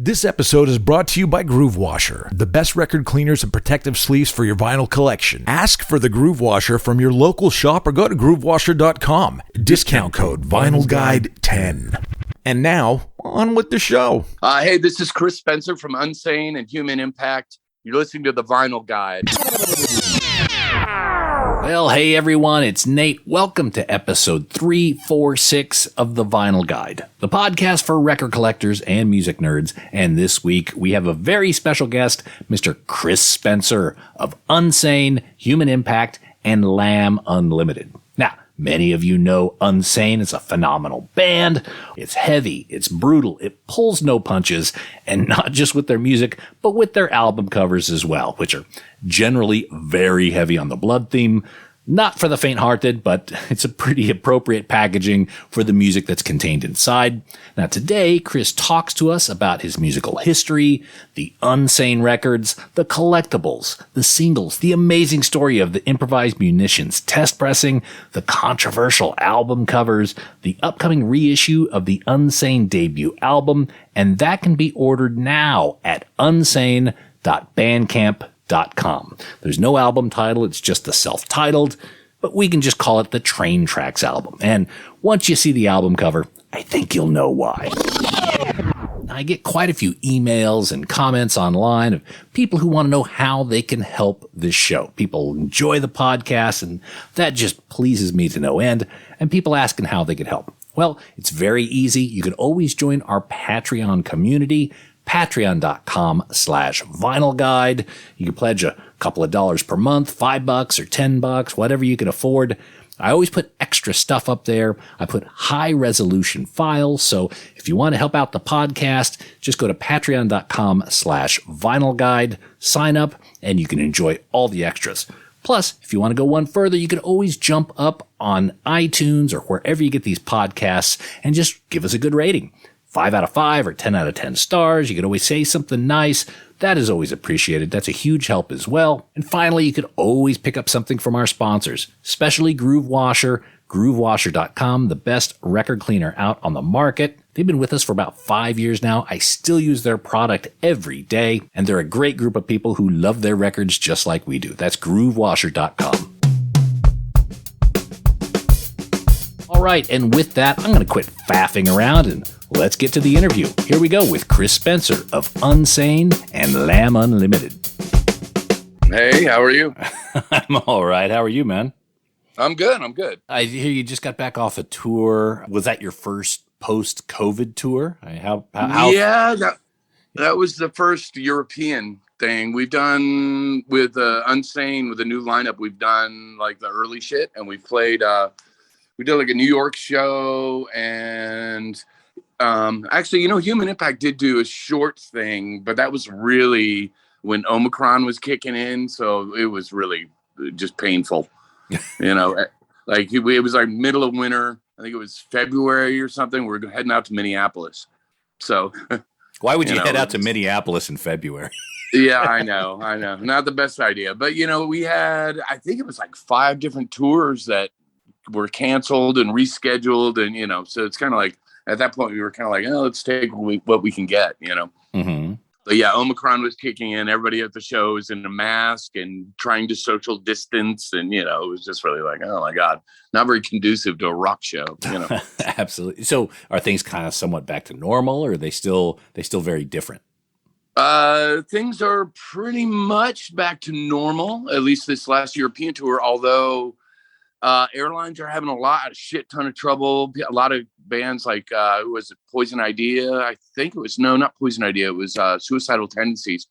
This episode is brought to you by Groove Washer, the best record cleaners and protective sleeves for your vinyl collection. Ask for the Groove Washer from your local shop or go to groovewasher.com. Discount code VinylGuide10. And now, on with the show. Hey, this is Chris Spencer from Unsane and Human Impact. You're listening to The Vinyl Guide. Well, hey everyone, it's Nate. Welcome to episode 346 of The Vinyl Guide, the podcast for record collectors and music nerds. And this week we have a very special guest, Mr. Chris Spencer of Unsane, Human Impact, and Lamb Unlimited. Now, many of you know Unsane is a phenomenal band. It's heavy, it's brutal, it pulls no punches, and not just with their music, but with their album covers as well, which are generally very heavy on the blood theme. Not for the faint-hearted, but it's a pretty appropriate packaging for the music that's contained inside. Now today, Chris talks to us about his musical history, the Unsane records, the collectibles, the singles, the amazing story of the improvised munitions test pressing, the controversial album covers, the upcoming reissue of the Unsane debut album, and that can be ordered now at unsane.bandcamp.com. There's no album title, it's just the self-titled, but we can just call it the Train Tracks album. And once you see the album cover, I think you'll know why. I get quite a few emails and comments online of people who want to know how they can help this show. People enjoy the podcast, and that just pleases me to no end, and people asking how they could help. Well, it's very easy. You can always join our Patreon community, patreon.com/vinylguide. You can pledge a couple of dollars per month, $5 or $10, whatever you can afford. I always put extra stuff up there. I put high resolution files. So if you want to help out the podcast, just go to patreon.com/vinylguide, sign up, and you can enjoy all the extras. Plus, if you want to go one further, you can always jump up on iTunes or wherever you get these podcasts and just give us a good rating. 5 out of 5 or 10 out of 10 stars. You can always say something nice. That is always appreciated. That's a huge help as well. And finally, you could always pick up something from our sponsors, especially Groove Washer, groovewasher.com, the best record cleaner out on the market. They've been with us for about 5 years now. I still use their product every day, and they're a great group of people who love their records just like we do. That's groovewasher.com. All right, and with that, I'm going to quit faffing around and let's get to the interview. Here we go with Chris Spencer of Unsane and Lamb Unlimited. Hey, how are you? I'm all right. How are you, man? I'm good. I hear you just got back off a tour. Was that your first post-COVID tour? How? Yeah, that was the first European thing. We've done with Unsane, with the new lineup, we've done like the early shit, and we played... we did like a New York show, and actually, Human Impact did do a short thing, but that was really when Omicron was kicking in, so it was really just painful. Like it was like middle of winter. I think it was February or something. We're heading out to Minneapolis. So why would you head out to Minneapolis in February? Yeah, I know. Not the best idea, but we had, I think it was like 5 different tours that were canceled and rescheduled, and so it's kind of like at that point we were kind of like, let's take what we can get, Mm-hmm. But yeah, Omicron was kicking in. Everybody at the show was in a mask and trying to social distance, and it was just really like, oh my god, not very conducive to a rock show. Absolutely. So are things kind of somewhat back to normal, or are they still very different? Things are pretty much back to normal, at least this last European tour, although airlines are having a shit ton of trouble. A lot of bands like, was it Poison Idea? I think it was, no, not Poison Idea. It was Suicidal Tendencies.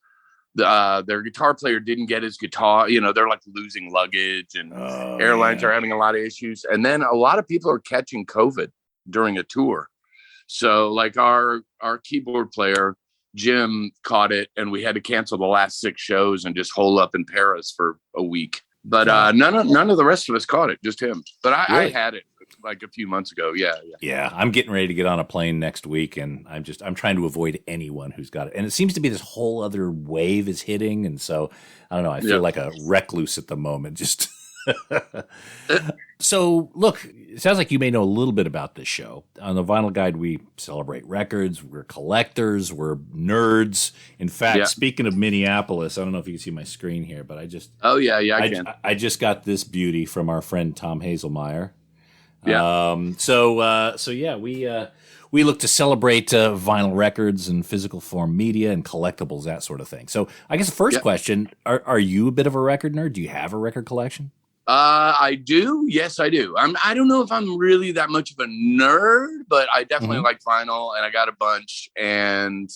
Their guitar player didn't get his guitar. They're like losing luggage, and airlines are having a lot of issues. And then a lot of people are catching COVID during a tour. So like our keyboard player, Jim, caught it, and we had to cancel the last 6 shows and just hole up in Paris for a week. But none of the rest of us caught it, just him. But I had it like a few months ago. Yeah. I'm getting ready to get on a plane next week, and I'm trying to avoid anyone who's got it. And it seems to be this whole other wave is hitting, and so I don't know. I feel like a recluse at the moment. Just So, look, it sounds like you may know a little bit about this show. On the Vinyl Guide, we celebrate records. We're collectors. We're nerds. In fact, speaking of Minneapolis, I don't know if you can see my screen here, but I just... Oh, yeah, I can. I just got this beauty from our friend Tom Hazelmeyer. Yeah. We look to celebrate vinyl records and physical form media and collectibles, that sort of thing. So I guess the first question, are you a bit of a record nerd? Do you have a record collection? I do. Yes, I do. I don't know if I'm really that much of a nerd, but I definitely like vinyl, and I got a bunch. And,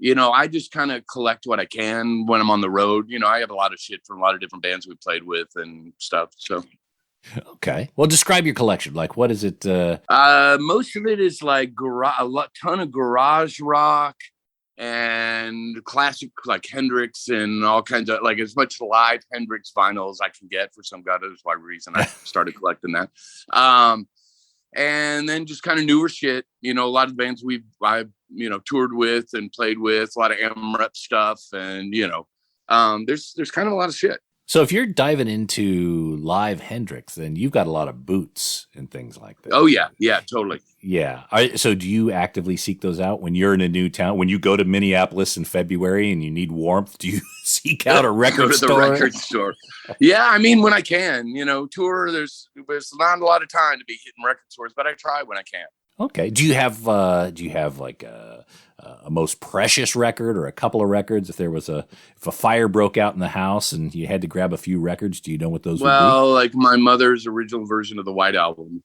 I just kind of collect what I can when I'm on the road. I have a lot of shit from a lot of different bands we played with and stuff. So. Okay. Well, describe your collection. Like, what is it? Most of it is like ton of garage rock and classic, like Hendrix and all kinds of, like, as much live Hendrix vinyl as I can get for some godless reason. I started collecting that. And then just kind of newer shit, a lot of the bands I toured with and played with, a lot of AMREP stuff. And, there's kind of a lot of shit. So if you're diving into live Hendrix, then you've got a lot of boots and things like that. Oh, yeah. Yeah, totally. Yeah. So do you actively seek those out when you're in a new town? When you go to Minneapolis in February and you need warmth, do you seek out a record store? Go to the record store. Yeah, I mean, when I can. Tour, there's not a lot of time to be hitting record stores, but I try when I can. Okay. Do you have like a most precious record or a couple of records? If a fire broke out in the house and you had to grab a few records, do you know what those would be? Well, like my mother's original version of the White Album.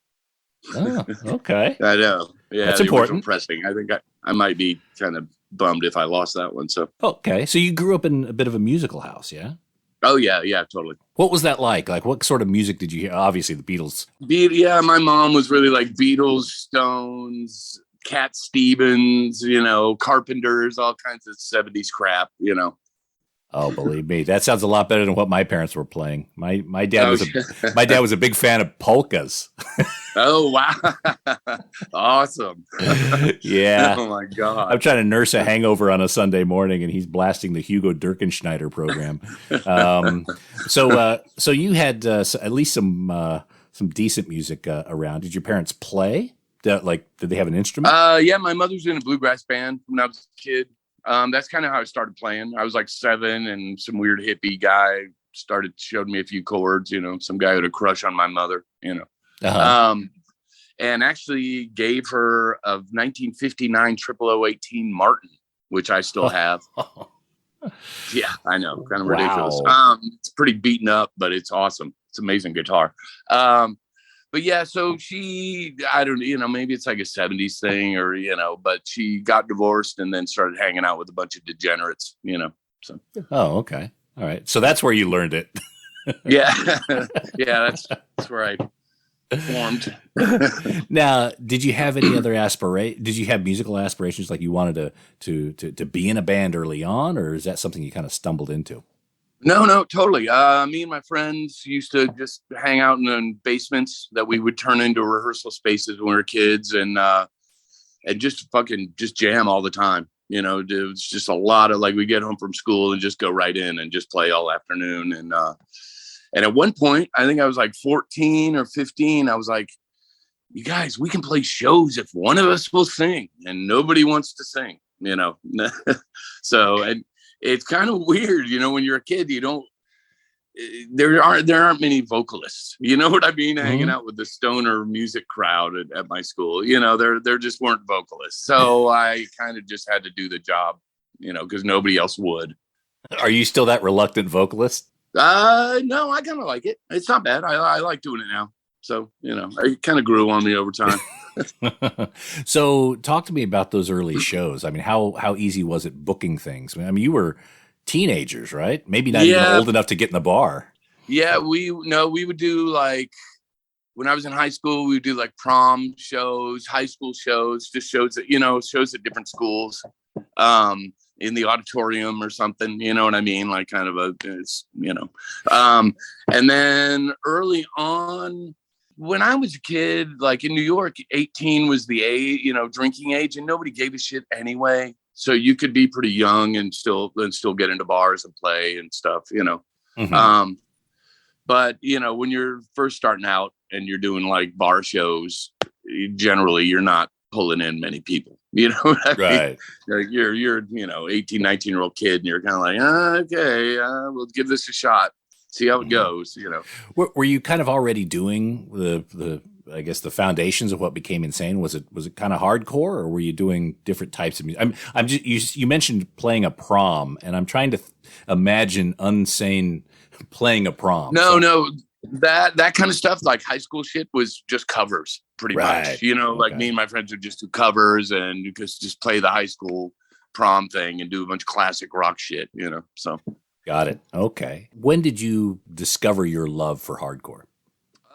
Oh, okay. I know. Yeah, that's important. Pressing. I think I might be kind of bummed if I lost that one. So. Okay. So you grew up in a bit of a musical house, yeah? Oh, yeah, totally. What was that like? Like, what sort of music did you hear? Obviously, the Beatles. Yeah, my mom was really like Beatles, Stones, Cat Stevens, Carpenters, all kinds of 70s crap, Oh, believe me, that sounds a lot better than what my parents were playing. My dad was a big fan of polkas. Oh, wow. Awesome. Yeah. Oh, my God. I'm trying to nurse a hangover on a Sunday morning, and he's blasting the Hugo Dirkenschneider program. So you had at least some decent music around. Did your parents play? Did they have an instrument? Yeah, my mother was in a bluegrass band when I was a kid. That's kind of how I started playing. I was like 7, and some weird hippie guy showed me a few chords, some guy had a crush on my mother, and actually gave her a 1959 0018 Martin, which I still have. Yeah, I know. Kind of ridiculous. It's pretty beaten up, but it's awesome. It's amazing guitar. But yeah, so I don't, maybe it's like a 70s thing or, but she got divorced and then started hanging out with a bunch of degenerates, so. Oh, okay. All right. So that's where you learned it. Yeah. Yeah. That's where I formed. Now, did you have any other did you have musical aspirations? Like you wanted to be in a band early on, or is that something you kind of stumbled into? No, totally. Me and my friends used to just hang out in basements that we would turn into rehearsal spaces when we were kids, and just jam all the time. It was just a lot of we get home from school and just go right in and just play all afternoon. And at one point, I think I was like 14 or 15. I was like, you guys, we can play shows if one of us will sing, and nobody wants to sing, So, it's kind of weird, when you're a kid, there aren't many vocalists, you know what I mean? Mm-hmm. Hanging out with the stoner music crowd at my school, there just weren't vocalists. So I kind of just had to do the job, because nobody else would. Are you still that reluctant vocalist? No, I kind of like it. It's not bad. I like doing it now. So, it kind of grew on me over time. So talk to me about those early shows. I mean, how easy was it booking things? I mean, you were teenagers, right? Maybe not even old enough to get in the bar. Yeah, we would do when I was in high school, we would do prom shows, high school shows, just shows shows at different schools, in the auditorium or something, you know what I mean? And then early on, when I was a kid, in New York, 18 was the age, drinking age, and nobody gave a shit anyway. So you could be pretty young and still get into bars and play and stuff, Mm-hmm. But, you know, when you're first starting out and you're doing like bar shows, generally you're not pulling in many people, you know what I Right. mean? Like you're, you know, 18, 19-year-old kid and you're kind of like, okay, we'll give this a shot. See how it goes, you know. Were you kind of already doing the I guess the foundations of what became Insane? Was it kind of hardcore, or were you doing different types of music? I'm just you mentioned playing a prom, and I'm trying to imagine Unsane playing a prom. No, that kind of stuff, like high school shit, was just covers, pretty much. You know, like me and my friends would just do covers and just play the high school prom thing and do a bunch of classic rock shit, you know. So. Got it. Okay. When did you discover your love for hardcore?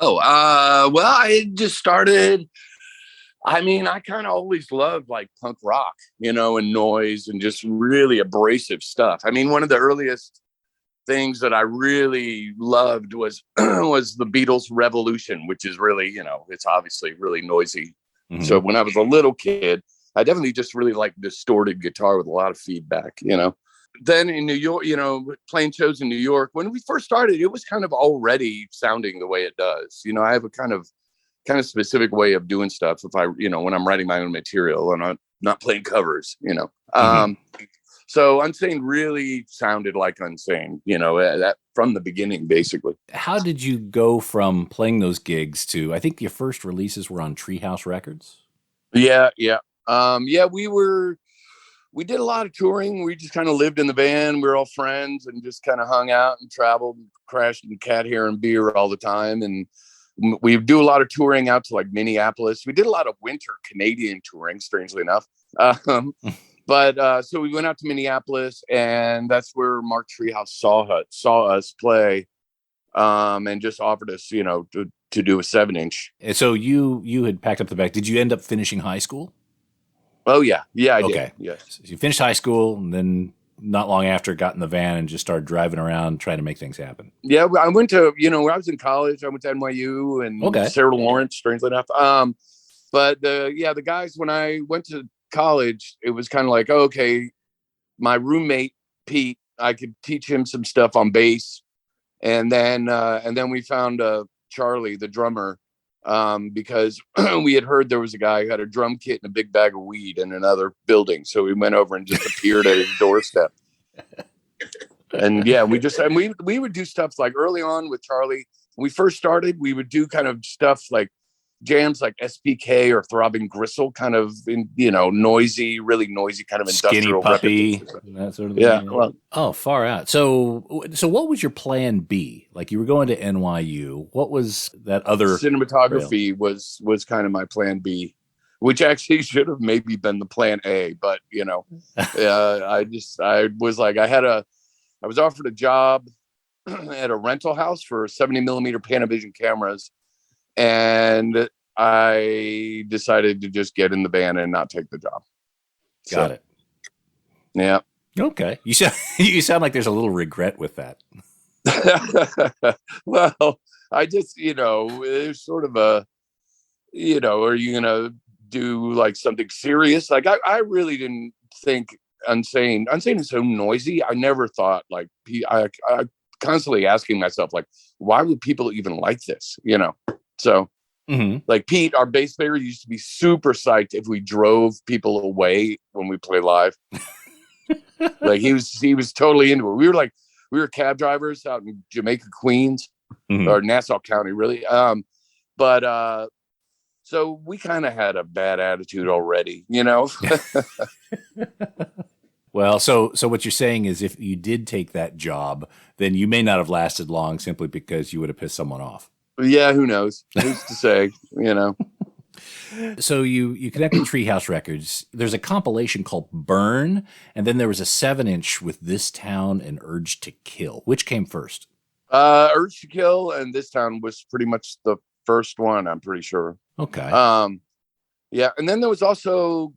Oh, well, I just started. I mean, I kind of always loved like punk rock, you know, and noise and just really abrasive stuff. I mean, one of the earliest things that I really loved was the Beatles' Revolution, which is really, you know, it's obviously really noisy. Mm-hmm. So when I was a little kid, I definitely just really liked distorted guitar with a lot of feedback, you know. Then in New York, you know, playing shows in New York, when we first started, it was kind of already sounding the way it does. You know, I have a kind of specific way of doing stuff if I, you know, when I'm writing my own material and I'm not playing covers, you know. So Unsane really sounded like Unsane, you know, that from the beginning, basically. How did you go from playing those gigs to, I think your first releases were on Treehouse Records? Yeah. We did a lot of touring. We just kind of lived in the van. We were all friends and just kind of hung out and traveled, crashed in cat hair and beer all the time. And we do a lot of touring out to like Minneapolis. We did a lot of winter Canadian touring, strangely enough. But so we went out to Minneapolis, and that's where Mark Treehouse saw us play, and just offered us, you know, to do a 7-inch. And so you had packed up the bag. Did you end up finishing high school? Oh, yeah. Yeah, I did. Yes. So you finished high school, and then not long after got in the van and just started driving around trying to make things happen. Yeah, I went to, you know, when I was in college, I went to NYU and Sarah Lawrence, strangely enough. But the guys, when I went to college, it was kind of like, okay, my roommate, Pete, I could teach him some stuff on bass. And then we found Charlie, the drummer, because we had heard there was a guy who had a drum kit and a big bag of weed in another building. So we went over and just appeared at his doorstep. And yeah, we would do stuff like early on with Charlie. When we first started, we would do kind of stuff like jams like SPK or Throbbing Gristle, kind of, you know, really noisy kind of industrial. Skinny Puppy, that sort of thing. Yeah. Well, far out. So what was your plan B? Like, you were going to NYU. What was that other? Cinematography was kind of my plan B, which actually should have maybe been the plan A, but you know, I was offered a job at a rental house for 70mm Panavision cameras. And I decided to just get in the band and not take the job. Got it. Yeah. Okay. You sound like there's a little regret with that. Well, I just, you know, there's sort of a, you know, are you going to do like something serious? Like I really didn't think Unsane is so noisy. I never thought like, I constantly asking myself, like, why would people even like this? You know? So like Pete, our bass player, used to be super psyched if we drove people away when we play live. Like he was totally into it. We were cab drivers out in Jamaica, Queens, or Nassau County, really. But so we kind of had a bad attitude already, you know? Well, so what you're saying is if you did take that job, then you may not have lasted long simply because you would have pissed someone off. Yeah, who knows? Who's to say, you know? So you connected Treehouse Records. There's a compilation called Burn, and then there was a 7-inch with This Town and Urge to Kill. Which came first? Urge to Kill and This Town was pretty much the first one, I'm pretty sure. Okay. Yeah, and then there was also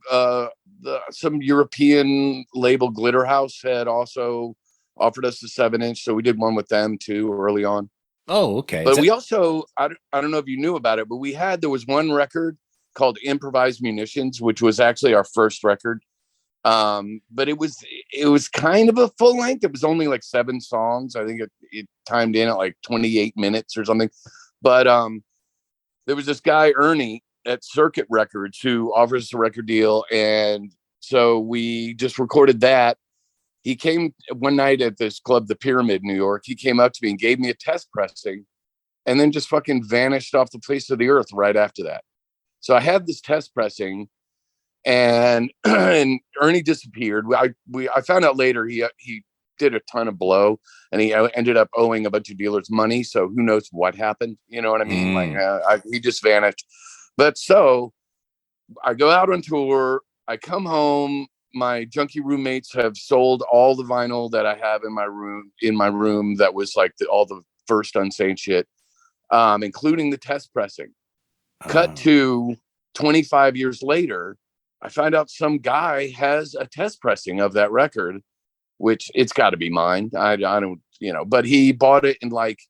some European label, Glitter House, had also offered us a 7-inch, so we did one with them too early on. Oh, okay. But we also, I don't know if you knew about it, but there was one record called Improvised Munitions, which was actually our first record. But it was kind of a full length. It was only like 7 songs. I think it timed in at like 28 minutes or something. But there was this guy, Ernie, at Circuit Records, who offers us a record deal. And so we just recorded that. He came one night at this club, the Pyramid, New York. He came up to me and gave me a test pressing and then just fucking vanished off the face of the earth right after that. So I had this test pressing and Ernie disappeared. I found out later he did a ton of blow and he ended up owing a bunch of dealers money. So who knows what happened? You know what I mean? He just vanished. But so I go out on tour. I come home. My junkie roommates have sold all the vinyl that I have in my room. That was like all the first Unsane shit, including the test pressing. Cut to 25 years later, I find out some guy has a test pressing of that record, which it's got to be mine. I don't, but he bought it in like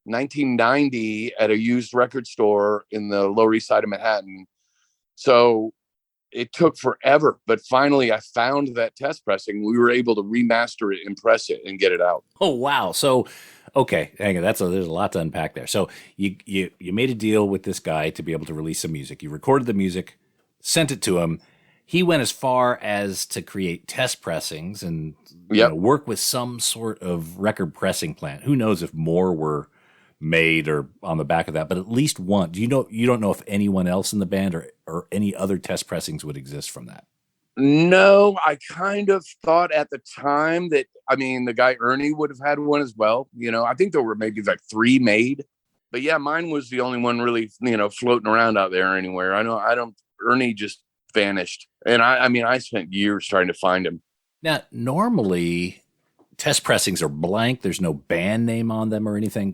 1990 at a used record store in the Lower East Side of Manhattan. So it took forever, but finally I found that test pressing. We were able to remaster it and press it and get it out. Oh, wow. So, okay. Hang on. There's a lot to unpack there. So you made a deal with this guy to be able to release some music. You recorded the music, sent it to him. He went as far as to create test pressings and work with some sort of record pressing plant. Who knows if more were made or on the back of that, but at least one. You don't know if anyone else in the band or any other test pressings would exist from that? No, I kind of thought at the time that, the guy Ernie would have had one as well. I think there were maybe like 3 made, but yeah, mine was the only one really, floating around out there anywhere. Ernie just vanished. And I spent years trying to find him. Now, normally test pressings are blank. There's no band name on them or anything.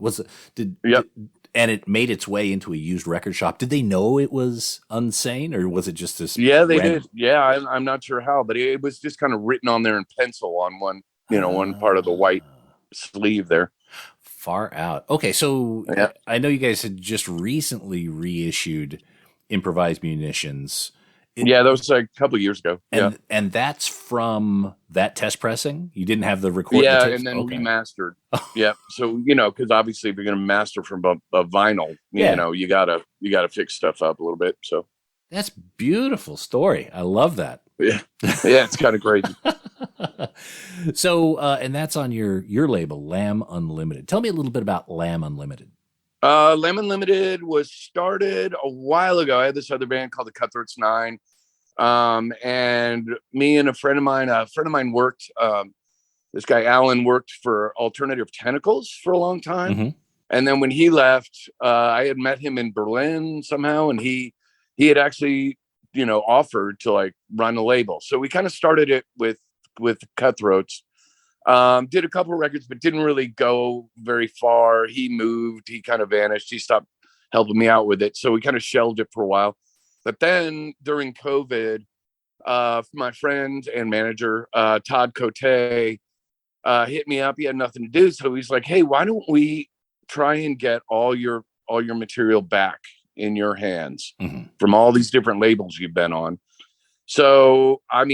And it made its way into a used record shop. Did they know it was Unsane, or was it just this? Yeah, they did. Yeah, I'm not sure how, but it was just kind of written on there in pencil on one, one part of the white sleeve there. Far out. Okay, so yeah. I know you guys had just recently reissued Improvised Munitions. Yeah, that was like a couple of years ago. And that's from that test pressing? You didn't have the recording? Yeah, and then remastered. Yeah, so, because obviously if you're going to master from a vinyl, you gotta fix stuff up a little bit. So that's beautiful story. I love that. Yeah, it's kind of crazy. So, and that's on your label, Lamb Unlimited. Tell me a little bit about Lamb Unlimited. Lamb Unlimited was started a while ago. I had this other band called the Cutthroats 9. And me and a friend of mine worked, this guy, Alan, worked for alternative Tentacles for a long time. Mm-hmm. And then when he left, I had met him in Berlin somehow. And he had actually, offered to like run a label. So we kind of started it with Cutthroats. Did a couple of records, but didn't really go very far. He moved, he kind of vanished. He stopped helping me out with it. So we kind of shelved it for a while. But then during COVID, my friend and manager, Todd Cote, hit me up. He had nothing to do. So he's like, hey, why don't we try and get all your material back in your hands from all these different labels you've been on? So, I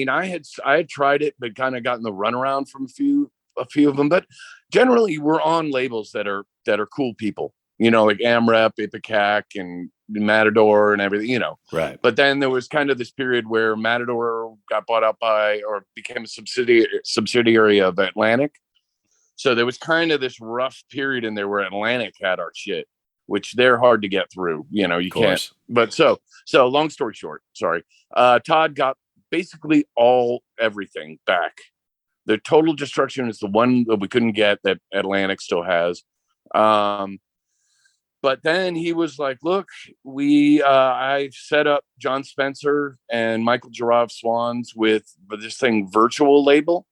had tried it, but kind of gotten the runaround from a few of them. But generally, we're on labels that are cool people, like AmRep, Ipecac, and Matador, and everything, Right. But then there was kind of this period where Matador got bought up by, or became a subsidiary of Atlantic. So there was kind of this rough period in there where Atlantic had our shit, which they're hard to get through. You can't. But so long story short, sorry. Todd got basically everything back. The Total Destruction is the one that we couldn't get that Atlantic still has. But then he was like, look, I set up John Spencer and Michael Girard Swans with this thing, Virtual Label,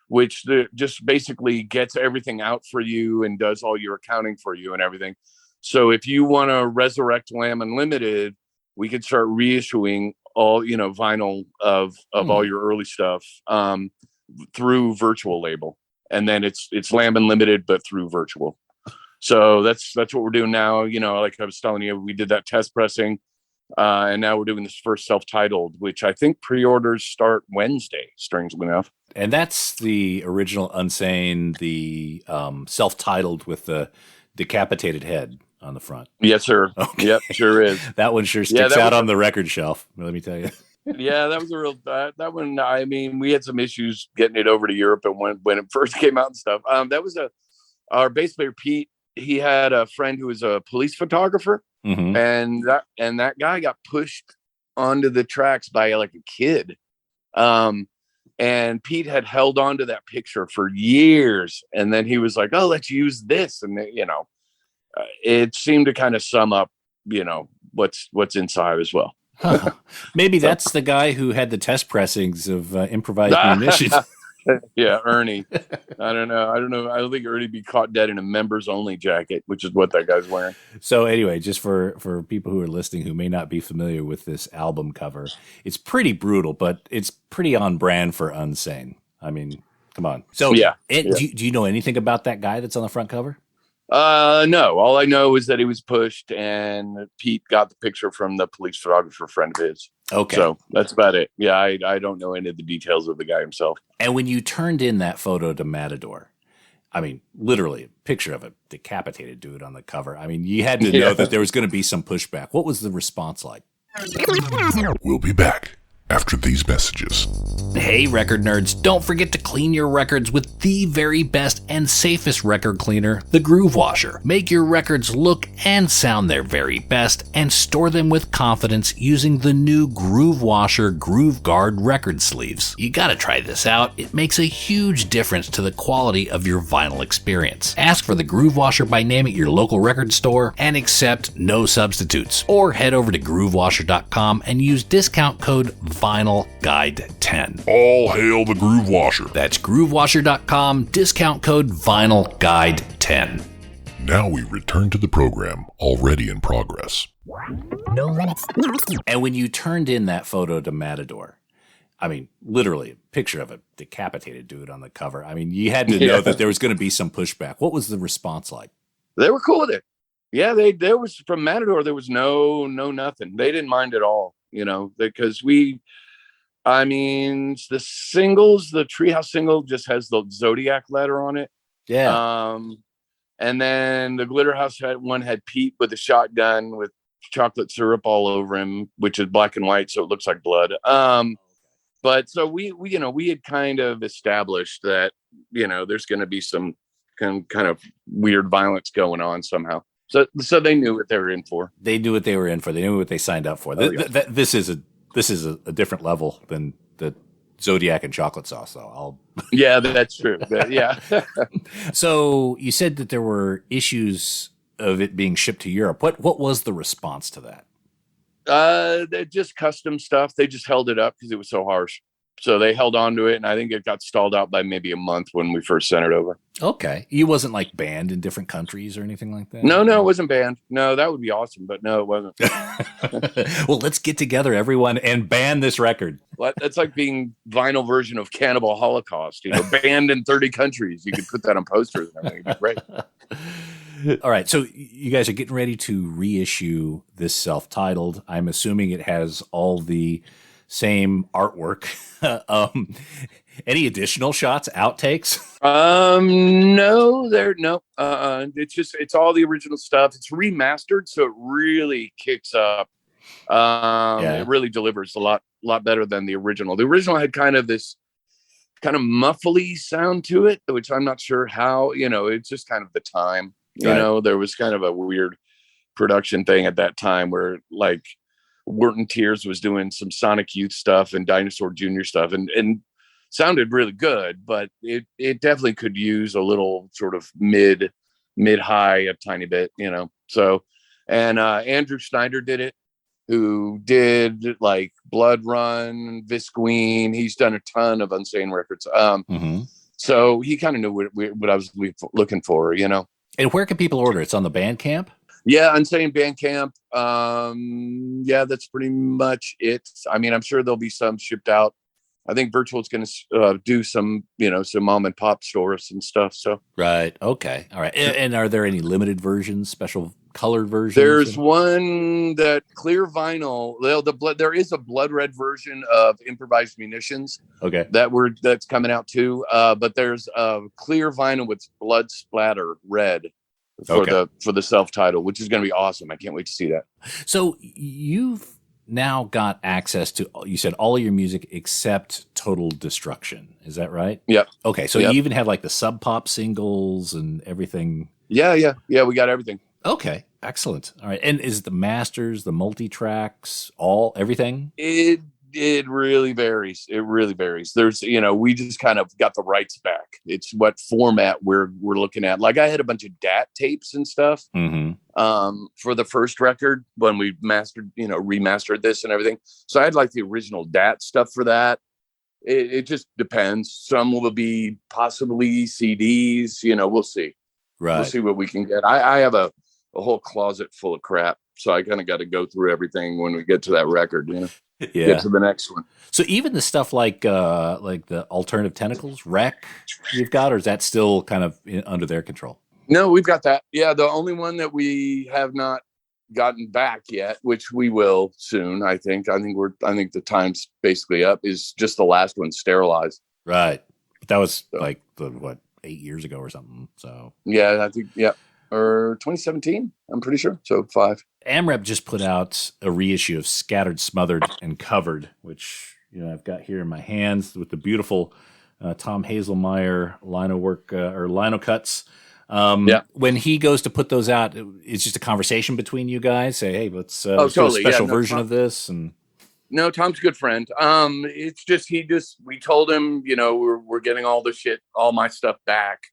which just basically gets everything out for you and does all your accounting for you and everything. So if you want to resurrect Lamb Unlimited, we could start reissuing all, vinyl of all your early stuff through Virtual Label. And then it's Lamb Unlimited, but through Virtual. So that's what we're doing now. Like I was telling you, we did that test pressing. And now we're doing this first self-titled, which I think pre-orders start Wednesday, strangely enough. And that's the original Unsane, the self-titled with the decapitated head on the front. Yes, sir. Okay. Yep, sure is. That one sure sticks out on the record shelf, let me tell you. Yeah, that was a real that one. I mean, we had some issues getting it over to Europe, and when it first came out and stuff. That was our bass player Pete. He had a friend who was a police photographer, and that guy got pushed onto the tracks by like a kid. And Pete had held on to that picture for years, and then he was like, "Oh, let's use this," and it seemed to kind of sum up, what's inside as well. Huh. Maybe that's the guy who had the test pressings of improvised munitions. Yeah, Ernie. I don't know. I don't think Ernie'd be caught dead in a members only jacket, which is what that guy's wearing. So anyway, just for people who are listening who may not be familiar with this album cover, it's pretty brutal, but it's pretty on brand for Unsane. I mean, come on. So yeah. Do you know anything about that guy that's on the front cover? No. All I know is that he was pushed, and Pete got the picture from the police photographer friend of his. Okay. So that's about it. Yeah, I don't know any of the details of the guy himself. And when you turned in that photo to Matador, I mean, literally a picture of a decapitated dude on the cover. I mean, you had to know that there was going to be some pushback. What was the response like? We'll be back after these messages. Hey, record nerds, don't forget to clean your records with the very best and safest record cleaner, the Groove Washer. Make your records look and sound their very best and store them with confidence using the new Groove Washer Groove Guard record sleeves. You gotta try this out. It makes a huge difference to the quality of your vinyl experience. Ask for the Groove Washer by name at your local record store and accept no substitutes. Or head over to groovewasher.com and use discount code VinylGuide10. All hail the Groove Washer. That's groovewasher.com, discount code VinylGuide10. Now we return to the program, already in progress. No limits. And when you turned in that photo to Matador, I mean, literally a picture of a decapitated dude on the cover. I mean, you had to know that there was going to be some pushback. What was the response like? They were cool with it. Yeah, there was from Matador. There was no nothing. They didn't mind at all. Because the singles, the Treehouse single just has the Zodiac letter on it. Yeah. And then the Glitter House had Pete with a shotgun with chocolate syrup all over him, which is black and white, so it looks like blood. But so we had kind of established that, there's going to be some kind of weird violence going on somehow. So they knew what they were in for. They knew what they were in for. They knew what they signed up for. This is a different level than the Zodiac and chocolate sauce, though. Yeah, that's true. Yeah. So you said that there were issues of it being shipped to Europe. What was the response to that? They're just custom stuff. They just held it up because it was so harsh. So they held on to it, and I think it got stalled out by maybe a month when we first sent it over. Okay. You wasn't like banned in different countries or anything like that? No, it wasn't banned. No, that would be awesome, but no, it wasn't. Well, let's get together, everyone, and ban this record. That's like being vinyl version of Cannibal Holocaust, banned in 30 countries. You could put that on posters and everything. It'd be great. All right. So you guys are getting ready to reissue this self-titled. I'm assuming it has all the same artwork. Any additional shots, outtakes? No. It's all the original stuff. It's remastered, so it really kicks up. It really delivers a lot better than the original. The original had kind of this kind of muffly sound to it, which I'm not sure how, it's just kind of the time, there was kind of a weird production thing at that time where like Wharton Tears was doing some Sonic Youth stuff and Dinosaur Jr. stuff and sounded really good, but it definitely could use a little sort of mid-high a tiny bit, So, and Andrew Snyder did it, who did like Blood Run, Visqueen. He's done a ton of Unsane records. So he kind of knew what I was looking for, And where can people order? It's on the Bandcamp? Yeah, Unsane Bandcamp. That's pretty much it. I mean, I'm sure there'll be some shipped out. I think Virtual is going to do some, some mom and pop stores and stuff. So right, okay, all right. And are there any limited versions, special colored versions? There's one that clear vinyl. There is a blood red version of Improvised Munitions. Okay. That's coming out too. But there's a clear vinyl with blood splatter red for the self-title, which is going to be awesome. I can't wait to see that. So you've now got access to, you said, all of your music except Total Destruction. Is that right? Yep. Okay. So you even have like the Sub Pop singles and everything. Yeah. We got everything. Okay. Excellent. All right. And is it the masters, the multi-tracks, everything? It really varies. It really varies. There's, we just kind of got the rights back. It's what format we're looking at. Like I had a bunch of DAT tapes and stuff for the first record when we remastered this and everything. So I had like the original DAT stuff for that. It just depends. Some will be possibly CDs. We'll see. Right. We'll see what we can get. I have a whole closet full of crap. So I kind of got to go through everything when we get to that record, Get to the next one. So even the stuff like the alternative Tentacles, Wreck, you've got, or is that still kind of under their control? No, we've got that. Yeah, the only one that we have not gotten back yet, which we will soon, I think. I think the time's basically up, is just the last one, Sterilized. Right. But that was 8 years ago or something. So yeah, I think or 2017, I'm pretty sure. So 5. AMREP just put out a reissue of Scattered, Smothered, and Covered, which I've got here in my hands with the beautiful Tom Hazelmeyer lino work or lino cuts. When he goes to put those out, it's just a conversation between you guys. Say, hey, let's do a special version of this. And no, Tom's a good friend. It's just we told him, we're getting all the shit, all my stuff back,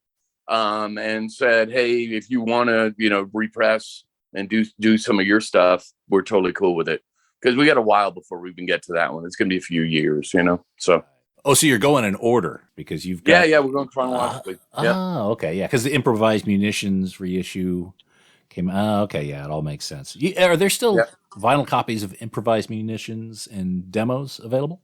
and said, hey, if you want to, repress and do some of your stuff, we're totally cool with it, because we got a while before we can get to that one. It's going to be a few years, so. Oh, so you're going in order because you've got... Yeah, we're going chronologically. Oh, okay, yeah, because the Improvised Munitions reissue came... okay, yeah, it all makes sense. Are there still vinyl copies of Improvised Munitions and demos available?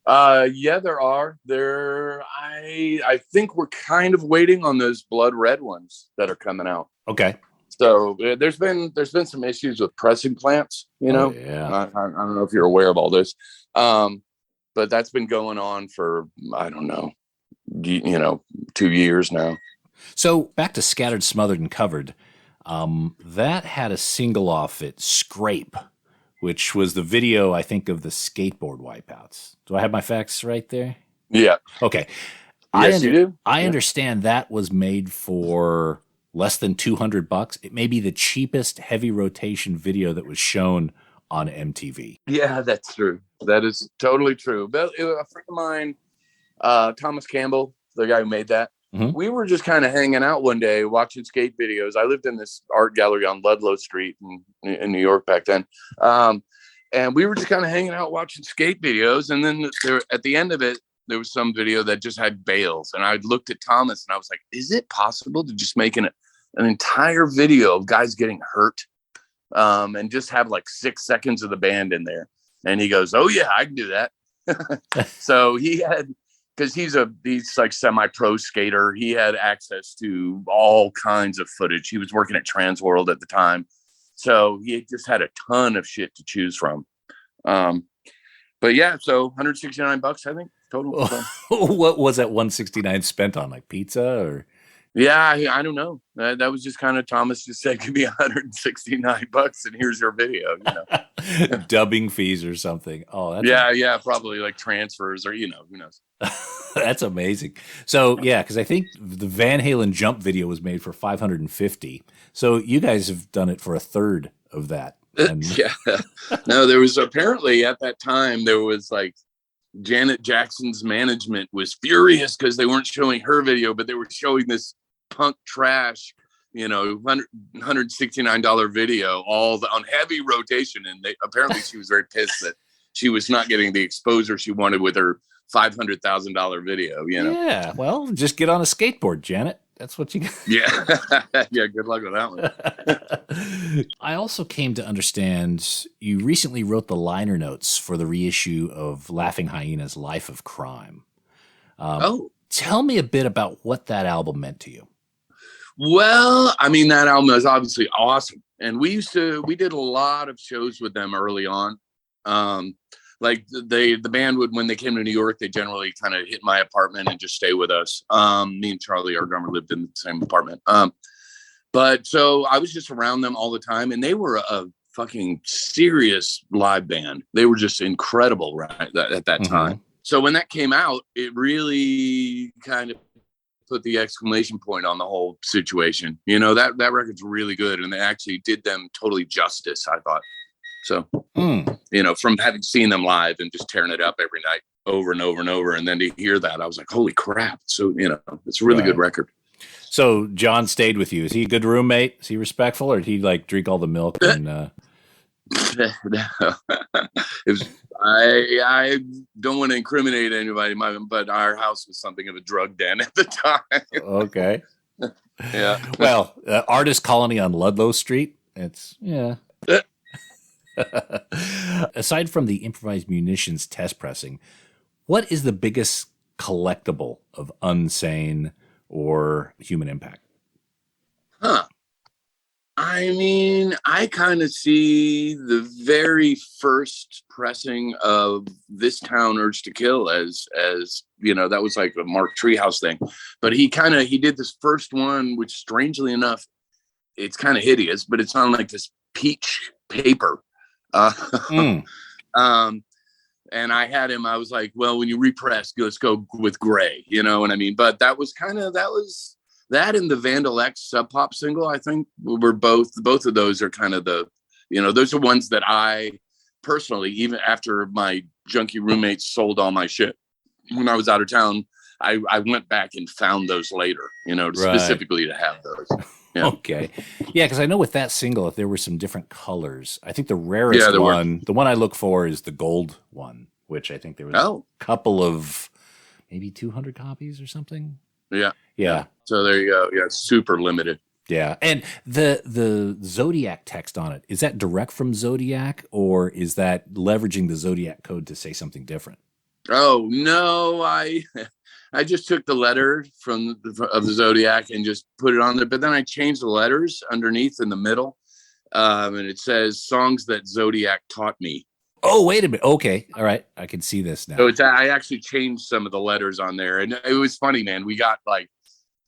Yeah, there are. I think we're kind of waiting on those blood red ones that are coming out. Okay. So there's been some issues with pressing plants, Oh, yeah. I don't know if you're aware of all this. But that's been going on for, I don't know, 2 years now. So back to Scattered, Smothered, and Covered. That had a single off it, Scrape, which was the video, I think, of the skateboard wipeouts. Do I have my facts right there? Yeah. Okay. Yes, you do. I understand that was made for less than $200. It may be the cheapest heavy rotation video that was shown on MTV. Yeah, that's true. That is totally true. But a friend of mine, Thomas Campbell, the guy who made that, we were just kind of hanging out one day watching skate videos. I lived in this art gallery on Ludlow Street in New York back then. And we were just kind of hanging out watching skate videos. And then at the end of it, there was some video that just had bales. And I looked at Thomas and I was like, is it possible to just make an entire video of guys getting hurt? And just have like 6 seconds of the band in there. And he goes, oh yeah, I can do that. So because he's like semi-pro skater. He had access to all kinds of footage. He was working at Transworld at the time. So he just had a ton of shit to choose from. But yeah, so $169, I think, total. What was that $169 spent on? Like pizza or? Yeah, I don't know. That was just kind of Thomas just said, give me $169 and here's your video, Dubbing fees or something. Oh, that's yeah, probably like transfers or, who knows. That's amazing. So, yeah, because I think the Van Halen Jump video was made for $550. So you guys have done it for a third of that. And... Yeah. No, there was apparently at that time, there was like Janet Jackson's management was furious because they weren't showing her video, but they were showing this punk trash, $169 video, all on heavy rotation. And apparently she was very pissed that she was not getting the exposure she wanted with her $500,000 video, Yeah, well, just get on a skateboard, Janet. That's what you got. Yeah. Yeah, good luck with that one. I also came to understand you recently wrote the liner notes for the reissue of Laughing Hyenas' Life of Crime. Tell me a bit about what that album meant to you. Well, I mean, that album is obviously awesome. And we did a lot of shows with them early on. Like the band would, when they came to New York, they generally kind of hit my apartment and just stay with us. Me and Charlie, our drummer, lived in the same apartment. But so I was just around them all the time, and they were a fucking serious live band. They were just incredible at that time. So when that came out, it really kind of put the exclamation point on the whole situation. You know, that record's really good, and they actually did them totally justice, I thought. So, you know, from having seen them live and just tearing it up every night over and over and over, and then to hear that, I was like, holy crap. So, you know, it's a really good record. So John stayed with you. Is he a good roommate? Is he respectful, or did he like drink all the milk? And it was, I don't want to incriminate anybody, but our house was something of a drug den at the time. Okay. Yeah. Well, artist colony on Ludlow Street. It's Aside from the improvised munitions test pressing, what is the biggest collectible of Unsane or Human Impact? I mean, I kind of see the very first pressing of This Town Urge to Kill as you know, that was like a Mark Treehouse thing. But he did this first one, which strangely enough, it's kind of hideous, but it's on like this peach paper. And I had him, I was like, well, when you repress, let's go with gray, you know what I mean? But that was that and the Vandal X Sub Pop single, I think, were both of those are kind of the, you know, those are ones that I personally, even after my junkie roommates sold all my shit when I was out of town, I went back and found those later, you know, specifically to have those. Yeah. Okay. Yeah, because I know with that single, if there were some different colors, I think the rarest one, the one I look for is the gold one, which I think there was a couple of maybe 200 copies or something. Yeah. Yeah. So there you go. Yeah, it's super limited. Yeah. And the Zodiac text on it, is that direct from Zodiac, or is that leveraging the Zodiac code to say something different? Oh, no, I just took the letter of the Zodiac and just put it on there, but then I changed the letters underneath in the middle, and it says songs that Zodiac taught me. Oh, wait a minute. Okay. All right. I can see this now. So I actually changed some of the letters on there, and it was funny, man. We got like,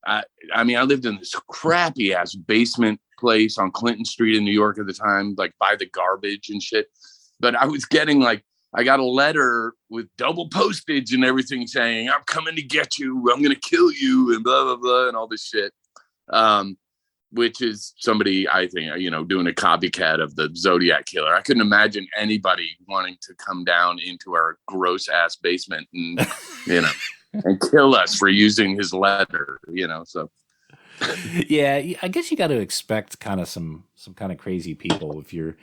I mean, I lived in this crappy ass basement place on Clinton Street in New York at the time, like by the garbage and shit. But I was getting like, I got a letter with double postage and everything saying, I'm coming to get you. I'm going to kill you and blah, blah, blah, and all this shit. Which is somebody, I think, you know, doing a copycat of the Zodiac Killer. I couldn't imagine anybody wanting to come down into our gross ass basement and, you know, and kill us for using his letter, you know, so. Yeah, I guess you got to expect kind of some kind of crazy people if you're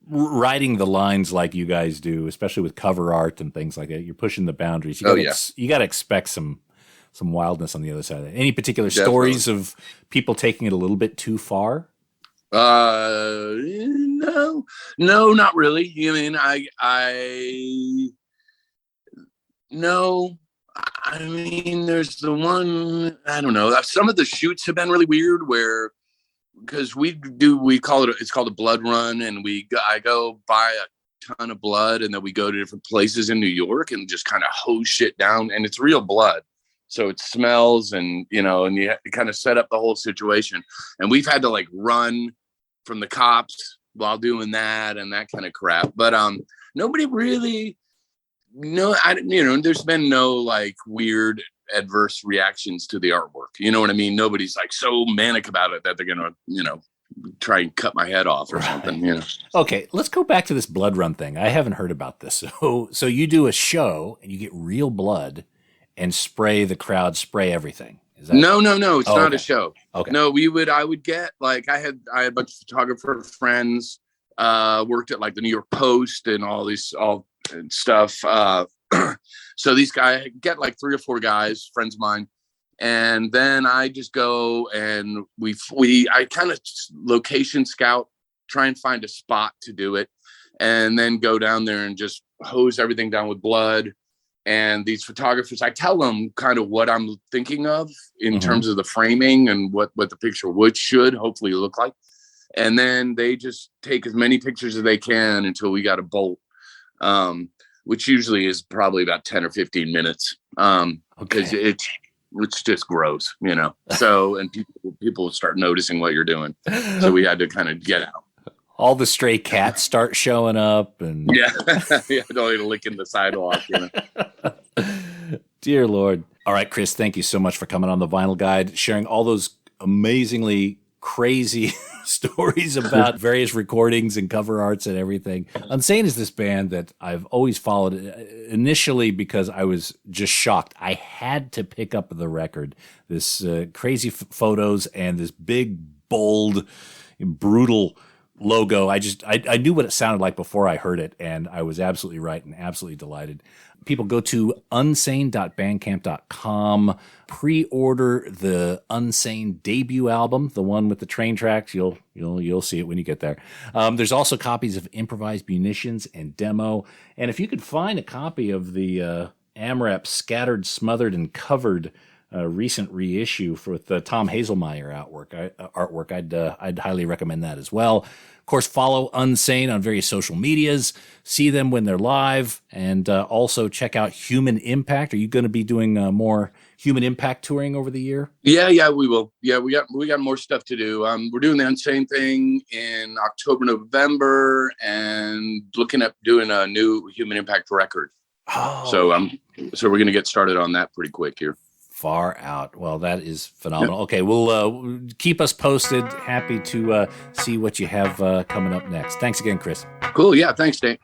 writing the lines like you guys do, especially with cover art and things like that. You're pushing the boundaries. You got to expect some wildness on the other side of that. Any particular stories of people taking it a little bit too far? No, not really. I mean, I mean, there's the one, I don't know. Some of the shoots have been really weird because it's called a blood run, and I go buy a ton of blood, and then we go to different places in New York and just kind of hose shit down, and it's real blood. So it smells, and, you know, and you kind of set up the whole situation. And we've had to like run from the cops while doing that and that kind of crap. But nobody really, there's been no like weird adverse reactions to the artwork. You know what I mean? Nobody's like so manic about it that they're going to, you know, try and cut my head off or something, you know. Okay, let's go back to this blood run thing. I haven't heard about this. So you do a show and you get real blood and spray the crowd, spray everything. Is that No, it's not a show. Okay. No, I would get like, I had a bunch of photographer friends, worked at like the New York Post and all stuff. So these guys, get like 3 or 4 guys, friends of mine. And then I just go and I kind of location scout, try and find a spot to do it, and then go down there and just hose everything down with blood. And these photographers, I tell them kind of what I'm thinking of in terms of the framing and what the picture should hopefully look like. And then they just take as many pictures as they can until we got a bolt, which usually is probably about 10 or 15 minutes. Because it's just gross, you know? So, and people start noticing what you're doing. So we had to kind of get out. All the stray cats start showing up, and don't even lick in the sidewalk, you know. Dear Lord. All right, Chris, thank you so much for coming on the Vinyl Guide, sharing all those amazingly crazy stories about various recordings and cover arts and everything. Unsane is this band that I've always followed initially because I was just shocked. I had to pick up the record. This crazy photos and this big, bold, brutal logo. I knew what it sounded like before I heard it, and I was absolutely right and absolutely delighted. People go to unsane.bandcamp.com, pre-order the Unsane debut album, the one with the train tracks. You'll see it when you get there. There's also copies of Improvised Munitions and Demo, and if you could find a copy of the AMRAP Scattered, Smothered, and Covered recent reissue with Tom Hazelmeyer artwork, I'd highly recommend that as well. Of course, follow Unsane on various social medias, see them when they're live, and also check out Human Impact. Are you going to be doing more Human Impact touring over the year? Yeah, we will. Yeah, we got more stuff to do. We're doing the Unsane thing in October, November, and looking at doing a new Human Impact record. Oh. So we're going to get started on that pretty quick here. Far out. Well, that is phenomenal. Okay, we'll keep us posted. Happy to see what you have coming up next. Thanks again, Chris. Cool. Yeah, thanks, Nate.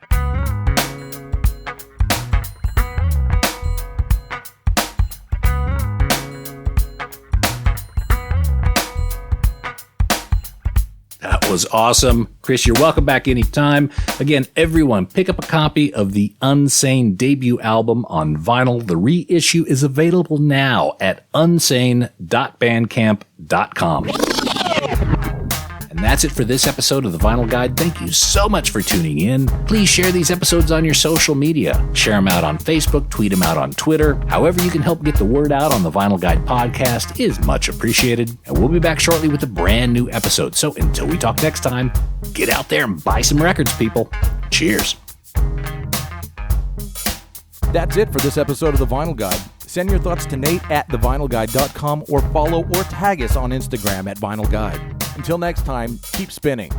That was awesome. Chris, you're welcome back anytime. Again, everyone, pick up a copy of the Unsane debut album on vinyl. The reissue is available now at unsane.bandcamp.com. And that's it for this episode of The Vinyl Guide. Thank you so much for tuning in. Please share these episodes on your social media. Share them out on Facebook, tweet them out on Twitter. However you can help get the word out on the Vinyl Guide podcast is much appreciated. And we'll be back shortly with a brand new episode. So until we talk next time, get out there and buy some records, people. Cheers. That's it for this episode of The Vinyl Guide. Send your thoughts to Nate at thevinylguide.com or follow or tag us on Instagram at Vinyl Guide. Until next time, keep spinning.